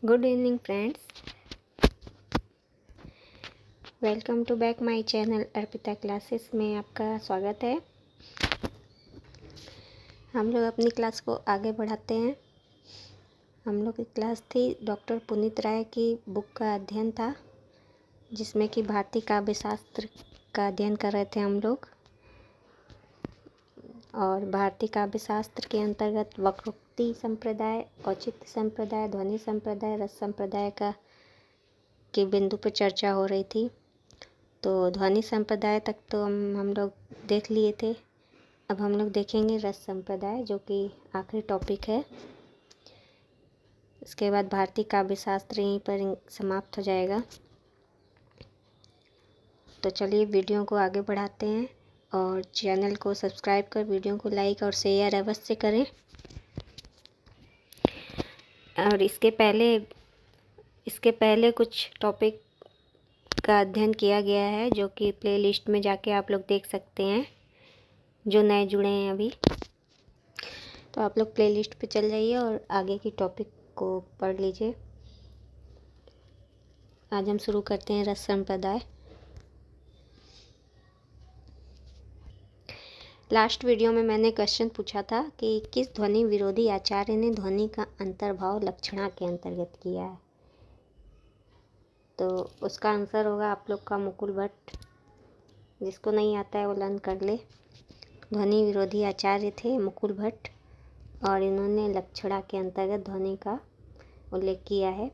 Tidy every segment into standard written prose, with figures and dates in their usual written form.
Good evening friends, welcome to back my channel Arpita classes में आपका स्वागत है। हम लोग अपनी क्लास को आगे बढ़ाते हैं। हम लोग की क्लास थी डॉक्टर पुनीत राय की बुक का अध्ययन था, जिसमें कि भारतीय काव्य शास्त्र का अध्ययन कर रहे थे हम लोग। और भारतीय काव्य शास्त्र के अंतर्गत वक्रोक्ति संप्रदाय, औचित्य संप्रदाय, ध्वनि संप्रदाय, रस संप्रदाय का के बिंदु पर चर्चा हो रही थी। तो ध्वनि संप्रदाय तक तो हम लोग देख लिए थे। अब हम लोग देखेंगे रस संप्रदाय, जो कि आखिरी टॉपिक है। इसके बाद भारतीय काव्य शास्त्र यहीं पर समाप्त हो जाएगा। तो चलिए वीडियो को आगे बढ़ाते हैं और चैनल को सब्सक्राइब कर वीडियो को लाइक और शेयर अवश्य करें। और इसके पहले कुछ टॉपिक का अध्ययन किया गया है, जो कि प्लेलिस्ट में जाके आप लोग देख सकते हैं, जो नए जुड़े हैं अभी। तो आप लोग प्लेलिस्ट पे चल जाइए और आगे की टॉपिक को पढ़ लीजिए। आज हम शुरू करते हैं रस संप्रदाय। लास्ट वीडियो में मैंने क्वेश्चन पूछा था कि किस ध्वनि विरोधी आचार्य ने ध्वनि का अंतर्भाव लक्षणा के अंतर्गत किया है। तो उसका आंसर होगा आप लोग का मुकुल भट्ट। जिसको नहीं आता है वो लर्न कर ले। ध्वनि विरोधी आचार्य थे मुकुल भट्ट, और इन्होंने लक्षणा के अंतर्गत ध्वनि का उल्लेख किया है।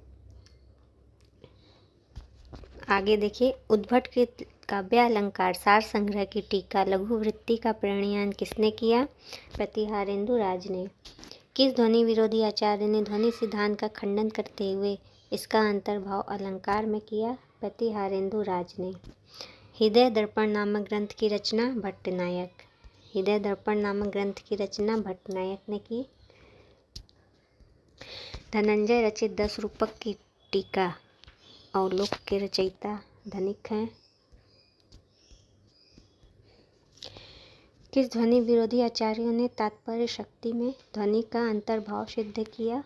आगे देखिए, उद्भट के काव्य अलंकार सार संग्रह की टीका लघु वृत्ति का प्रणयन किसने किया? प्रतिहारेंदु राज ने। किस ध्वनि विरोधी आचार्य ने ध्वनि सिद्धांत का खंडन करते हुए इसका अंतर्भाव अलंकार में किया? प्रतिहारेंदु राज ने। हृदय दर्पण नामक ग्रंथ की रचना भट्टनायक। हृदय दर्पण नामक ग्रंथ की रचना भट्टनायक ने की। धनंजय रचित 10 रूपक की टीका अवलोक के रचयिता धनिक हैं। किस ध्वनि विरोधी आचार्यों ने तात्पर्य शक्ति में ध्वनि का अंतर्भाव सिद्ध किया?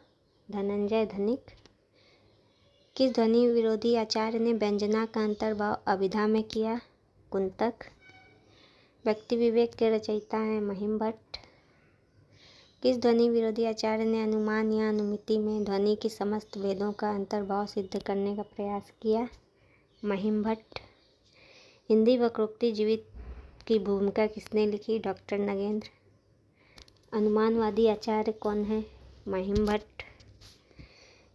धनंजय धनिक। किस ध्वनि विरोधी आचार्य ने व्यंजना का अंतर्भाव अभिधा में किया? कुंतक। व्यक्ति विवेक के रचयिता हैं महिम भट्ट। किस ध्वनि विरोधी आचार्य ने अनुमान या अनुमिति में ध्वनि की समस्त भेदों का अंतर्भाव सिद्ध करने का प्रयास किया? महिम भट्ट। हिंदी वक्रोक्ति जीवित की भूमिका किसने लिखी? डॉक्टर नगेंद्र। अनुमानवादी आचार्य कौन है? महिम भट्ट।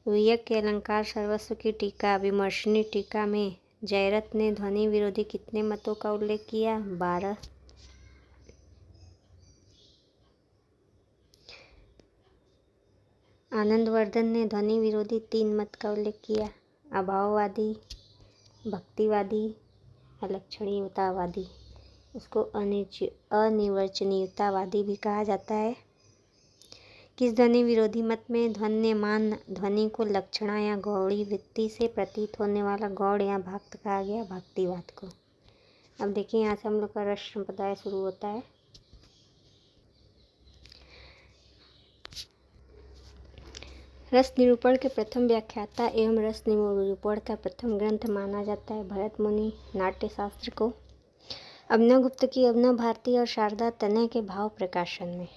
वियक के अलंकार सर्वस्व की टीका विमर्शनी टीका में जयरथ ने ध्वनि विरोधी कितने मतों का उल्लेख किया? 12। आनंदवर्धन ने ध्वनि विरोधी 3 मत का उल्लेख किया। अभाववादी, भक्तिवादी, अलक्षणीयतावादी। इसको अनिर्वचनीयतावादी भी कहा जाता है। किस ध्वनि विरोधी मत में ध्वन्यमान ध्वनि को लक्षणा या गौड़ी वृत्ति से प्रतीत होने वाला गौड़ या भक्त कहा गया? भक्तिवाद को। अब देखिए, यहाँ से हम लोग का रस संप्रदाय शुरू होता है। रस निरूपण के प्रथम व्याख्याता एवं रस निरूपण का प्रथम ग्रंथ माना जाता है भरत मुनि नाट्य शास्त्र को। अभिनव गुप्त की अभिनव भारती और शारदा तनय के भाव प्रकाशन में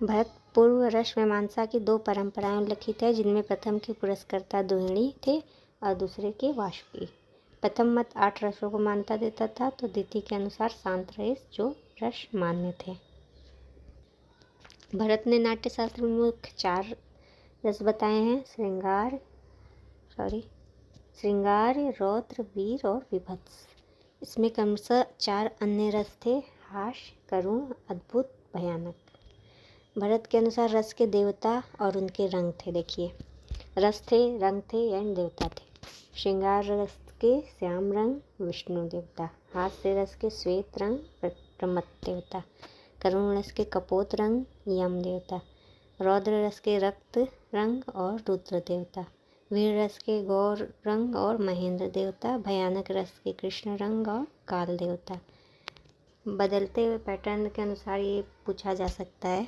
भरत पूर्व रस मीमांसा की 2 परंपराएं उल्लिखित है, जिनमें प्रथम के पुरस्कर्ता दुहिणी थे और दूसरे के वाष्पी। प्रथम मत 8 रसों को मान्यता देता था, तो द्वितीय के अनुसार शांत रस जो रस मान्य थे। भरत ने नाट्य शास्त्र में मुख्य 4 रस बताए हैं: श्रृंगार, रौद्र, वीर और विभत्स। इसमें क्रमशः 4 अन्य रस थे: हास्य, करुण, अद्भुत, भयानक। भरत के अनुसार रस के देवता और उनके रंग थे। देखिए, रस थे, रंग थे एंड देवता थे। श्रृंगार रस के श्याम रंग विष्णु देवता। हास्य रस के श्वेत रंग प्रमथ देवता। करुण रस के कपोत रंग यम देवता। रौद्र रस के रक्त रंग और रुद्र देवता। वीर रस के गौर रंग और महेंद्र देवता। भयानक रस के कृष्ण रंग और काल देवता। बदलते हुए पैटर्न के अनुसार ये पूछा जा सकता है,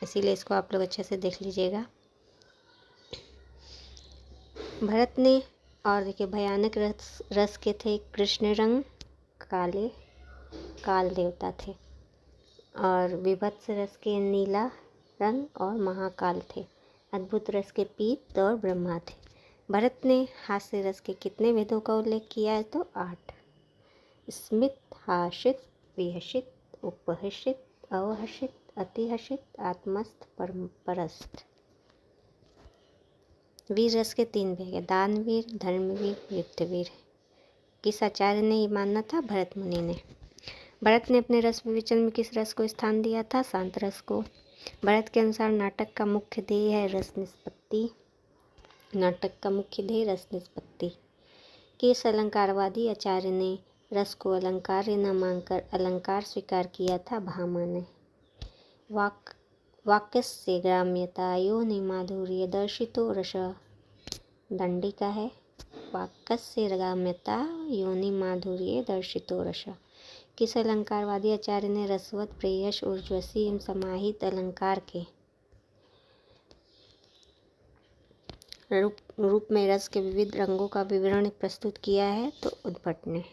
इसीलिए इसको आप लोग अच्छे से देख लीजिएगा। भरत ने, और देखिए भयानक रस के थे कृष्ण रंग, काले काल देवता थे, और विभत्स रस के नीला रंग और महाकाल थे। अद्भुत रस के पीत और ब्रह्मा थे। भरत ने हास्य रस के कितने भेदों का उल्लेख किया है? तो 8। स्मित, हासित, विहसित, उपहसित, अवहसित, अतिहसित, आत्मस्थ, परस्थ। वीर रस के 3 भेद है, दानवीर, धर्मवीर, युद्धवीर। किस आचार्य ने ये माना था? भरत मुनि ने। भरत ने अपने रस विवेचन में किस रस को स्थान दिया था? शांत रस को। भरत के अनुसार नाटक का मुख्य ध्येय है रस निष्पत्ति। नाटक का मुख्य ध्येय रस निष्पत्ति। किस अलंकारवादी आचार्य ने रस को अलंकार न मानकर अलंकार स्वीकार किया था? भामा ने। वाक्यस्य ग्राम्यता योनि माधुर्य दर्शितो रस। दंडिका है। वाक्यस्य ग्राम्यता योनि माधुर्य दर्शितो रस। किस अलंकारवादी आचार्य ने रसवत, प्रेयस, ऊर्जस्वी एवं समाहित अलंकार के रूप में रस के विविध रंगों का विवरण प्रस्तुत किया है? तो उद्भट ने।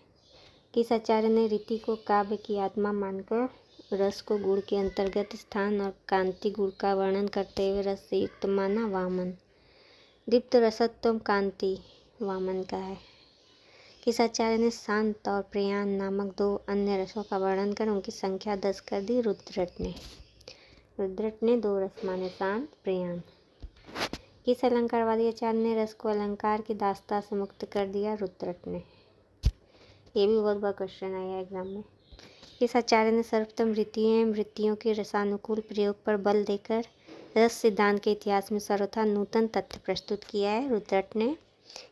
किस आचार्य ने रीति को काव्य की आत्मा मानकर रस को गुण के अंतर्गत स्थान और कांति गुण का वर्णन करते हुए रस से युक्त माना? वामन। दीप्त रसत्वम कांति वामन का है। किस आचार्य ने शांत और प्रयान नामक 2 अन्य रसों का वर्णन कर उनकी संख्या 10 कर दी? रुद्रट ने। रुद्रट ने 2 रस माने, शांत, प्रयान। किस अलंकारवादी आचार्य ने रस को अलंकार की दास्ता से मुक्त कर दिया? रुद्रट ने। ये भी बहुत बड़ा क्वेश्चन आया है एग्जाम में। किस आचार्य ने सर्वोत्तम वृत्तियों के रसानुकूल प्रयोग पर बल देकर रस सिद्धांत के इतिहास में सर्वथा नूतन तथ्य प्रस्तुत किया है? रुद्रट ने।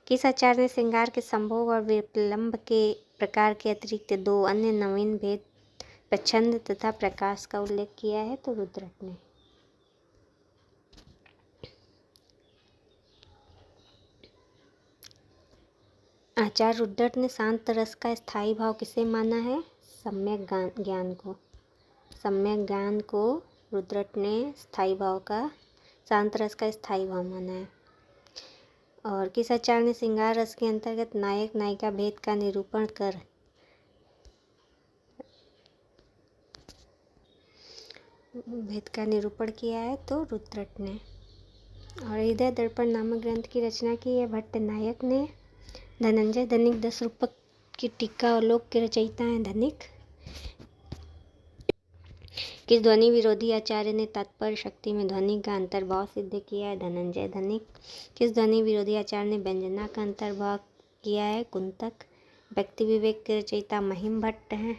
किस आचार्य ने श्रृंगार के संभोग और विप्लंब के प्रकार के अतिरिक्त 2 अन्य नवीन भेद प्रच्छंद तथा प्रकाश का उल्लेख किया है? तो रुद्रट ने। आचार्य रुद्रट ने शांत रस का स्थायी भाव किसे माना है? सम्यक ज्ञान को। सम्यक ज्ञान को रुद्रट ने स्थायी भाव का, शांत रस का स्थायी भाव माना है। और किस आचार्य ने श्रृंगार रस के अंतर्गत नायक नायिका भेद का निरूपण कर किया है? तो रुद्रट ने। और हृदय दर्पण नामक ग्रंथ की रचना की है भट्ट नायक ने। धनंजय धनिक 10 रूपक की टीका और लोक के रचयिता हैं धनिक। किस ध्वनि विरोधी आचार्य ने तात्पर्य शक्ति में ध्वनि का अंतर्भाव सिद्ध किया है? धनंजय धनिक। किस ध्वनि विरोधी आचार्य ने व्यंजना का अंतर्भाव किया है? कुंतक। व्यक्ति विवेक के रचयिता महिम भट्ट हैं।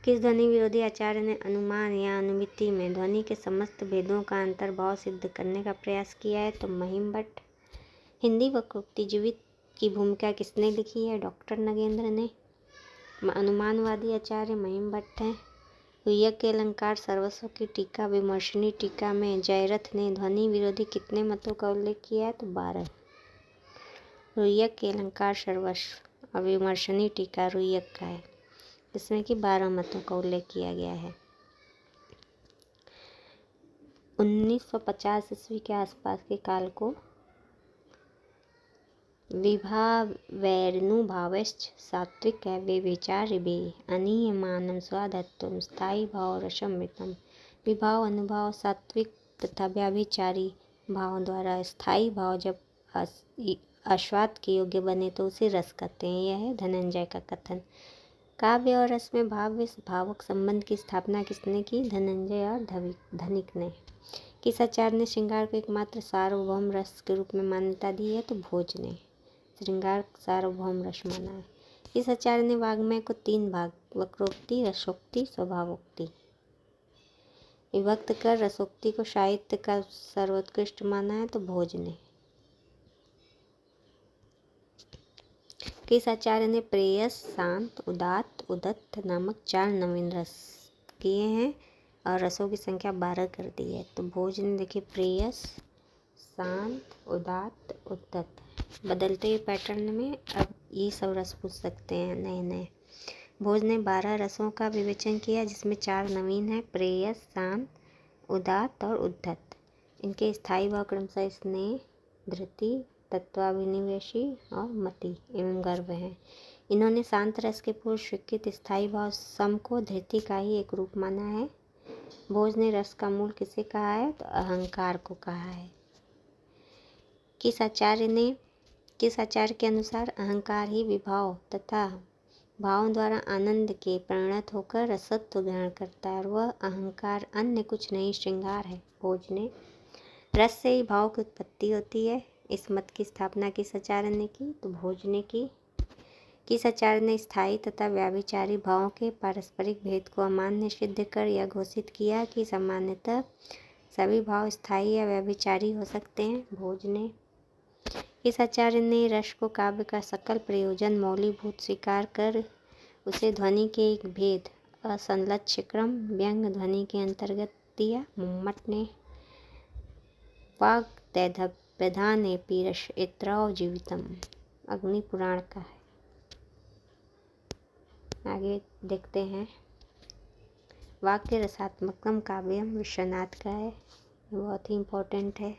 किस ध्वनि विरोधी आचार्य ने अनुमान या अनुमिति में ध्वनि के समस्त भेदों का अंतर्भाव सिद्ध करने का प्रयास किया है? तो महिम भट्ट। हिंदी वक्रोक्ति जीवित की भूमिका किसने लिखी है? डॉक्टर नगेंद्र ने। अनुमानवादी आचार्य महिम भट्ट हैं। हुय्यक के अलंकार सर्वस्व की टीका विमर्शनी टीका में जयरथ ने ध्वनि विरोधी कितने मतों का उल्लेख किया है? तो 12। हुय्यक के अलंकार सर्वस्व और विमर्शनी टीका हुय्यक का है, जिसमें कि 12 मतों का उल्लेख किया गया है। 1950 ईस्वी के आसपास के काल को विभावैर्नुभावश्च सात्विक व्यभिचारिभि अनियमानं स्वादत्वं स्थायी भाव रसमृतम्। विभाव, अनुभाव, सात्विक तथा व्याभिचारी भाव द्वारा स्थायी भाव जब आस्वाद के योग्य बने तो उसे रस कहते हैं। यह है धनंजय का कथन। काव्य और रस में भाव्य भावक संबंध की स्थापना किसने की? धनंजय और धनिक ने। किस आचार्य ने श्रृंगार को एकमात्र सार्वभौम रस के रूप में मान्यता दी है? तो भोज ने। श्रृंगार सार्वभौम रस माना है। इस आचार्य ने वाग्मय को 3 भाग वक्रोक्ति, रसोक्ति, स्वभावोक्ति विभक्त कर रसोक्ति को साहित्य का सर्वोत्कृष्ट माना है? तो भोज ने। किस आचार्य ने प्रेयस, शांत, उदात्त, उदत्त नामक 4 नवीन रस किए हैं और रसों की संख्या 12 कर दी है? तो भोज ने। देखिए प्रेयस, शांत, उदात्त, उदत्त। बदलते हुए पैटर्न में अब ये सब रस पूछ सकते हैं नए नए। भोज ने 12 रसों का विवेचन किया, जिसमें 4 नवीन हैं, प्रेयस, शांत, उदात्त और उद्धत। इनके स्थायी भाव क्रमशः स्नेह, धृति, तत्वाभिनिवेशी और मति एवं गर्व हैं। इन्होंने शांत रस के पूर्व स्वीकृत स्थायी भाव सम को धृति का ही एक रूप माना है। भोज ने रस का मूल किसे कहा है? तो अहंकार को कहा है। किस आचार्य के अनुसार अहंकार ही विभाव तथा भावों द्वारा आनंद के परिणत होकर रसत्व ग्रहण करता है और वह अहंकार अन्य कुछ नहीं श्रृंगार है। भोज ने रस से ही भाव की उत्पत्ति होती है। इस मत की स्थापना किस आचार्य ने की? तो भोज ने की। किस आचार्य ने स्थायी तथा व्याभिचारी भावों के पारस्परिक भेद को अमान्य सिद्ध कर यह घोषित किया कि सामान्यतः सभी भाव स्थायी या व्याभिचारी हो सकते हैं? भोज ने। इस आचार्य ने रस को काव्य का सकल प्रयोजन मौलीभूत स्वीकार कर उसे ध्वनि के एक भेद असंलक्ष्य क्रम व्यंग ध्वनि के अंतर्गत दिया। मुम्मट ने वाग्दैधव्यधाने पीरश एत्रौ जीवितम अग्नि पुराण का है। आगे देखते हैं। वाक्य रसात्मकम काव्यम विश्वनाथ का है, बहुत ही इम्पोर्टेंट है।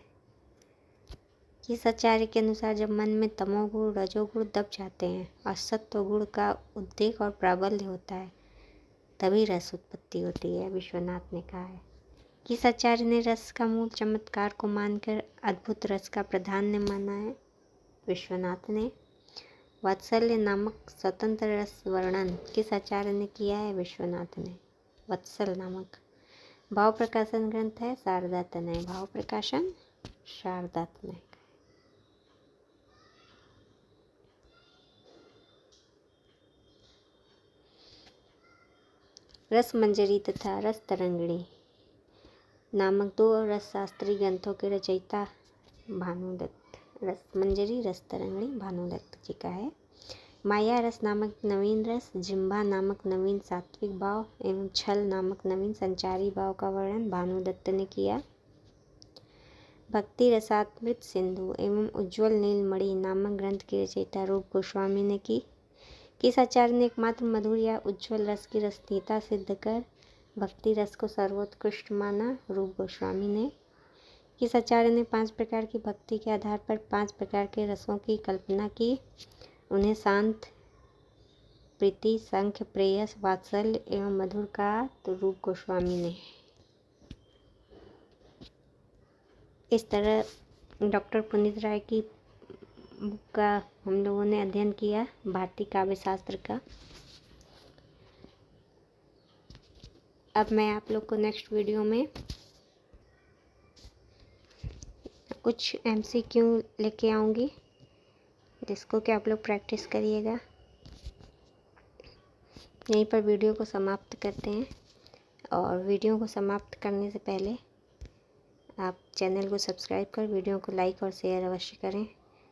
इस आचार्य के अनुसार जब मन में तमोगुण रजोगुण दब जाते हैं और सत्वगुण का उद्रेक और प्राबल्य होता है तभी रस उत्पत्ति होती है, विश्वनाथ ने कहा है। किस आचार्य ने रस का मूल चमत्कार को मानकर अद्भुत रस का प्राधान्य माना है? विश्वनाथ ने। वात्सल्य नामक स्वतंत्र रस वर्णन किस आचार्य ने किया है? विश्वनाथ ने। वत्सल नामक भाव प्रकाशन ग्रंथ है शारदातनय। भाव प्रकाशन शारदातनय। रस मंजरी तथा रस तरंगिणी नामक दो रस शास्त्री ग्रंथों के रचयिता भानुदत्त। रस मंजरी रस तरंगिणी भानुदत्त जी का है। माया रस नामक नवीन रस, जिम्बा नामक नवीन सात्विक भाव एवं छल नामक नवीन संचारी भाव का वर्णन भानुदत्त ने किया। भक्ति रसामृत सिंधु एवं उज्ज्वल नीलमणि नामक ग्रंथ की रचयिता रूप गोस्वामी ने की। किस आचार्य ने एकमात्र मधुर या उज्ज्वल रस की रसनीयता सिद्ध कर भक्ति रस को सर्वोत्कृष्ट माना? रूप गोस्वामी ने। किस आचार्य ने 5 प्रकार की भक्ति के आधार पर 5 प्रकार के रसों की कल्पना की? उन्हें शांत, प्रीति, संख्य, प्रेयस, वात्सल्य एवं मधुर कहा? तो रूप गोस्वामी ने। इस तरह डॉक्टर पुनीत राय की बुक का हम लोगों ने अध्ययन किया, भारतीय काव्य शास्त्र का। अब मैं आप लोग को नेक्स्ट वीडियो में कुछ MCQ लेके आऊँगी जिसको कि आप लोग प्रैक्टिस करिएगा। यहीं पर वीडियो को समाप्त करते हैं और वीडियो को समाप्त करने से पहले आप चैनल को सब्सक्राइब कर वीडियो को लाइक और शेयर अवश्य करें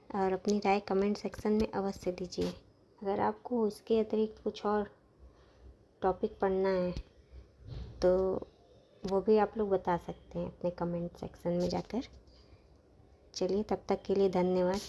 और अपनी राय कमेंट सेक्शन में अवश्य दीजिए। अगर आपको इसके अतिरिक्त कुछ और टॉपिक पढ़ना है तो वो भी आप लोग बता सकते हैं अपने कमेंट सेक्शन में जाकर। चलिए, तब तक के लिए धन्यवाद।